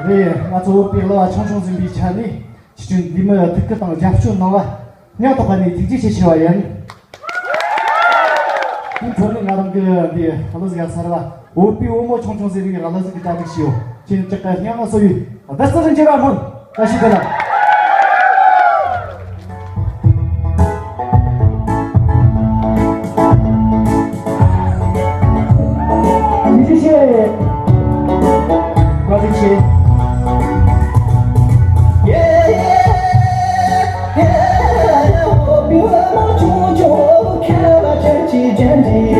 네, 맞아. 빌라 청청 준비 차니. 지금 님은 특급 잡수 나와. 내가 빨리 뒤지 시와야. 이 저는 나름 네, 하나씩 살아라. 오피 오모 청청 세리가 하나씩 기다리시오. 진짜까지 향한 소리. 됐어, 제가 한번 다시 되나. 이지씨, 과지씨. Hãy subscribe cho kênh Ghiền Mì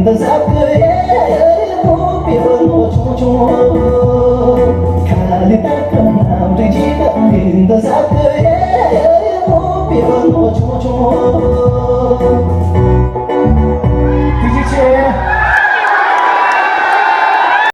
Gõ để không bỏ lỡ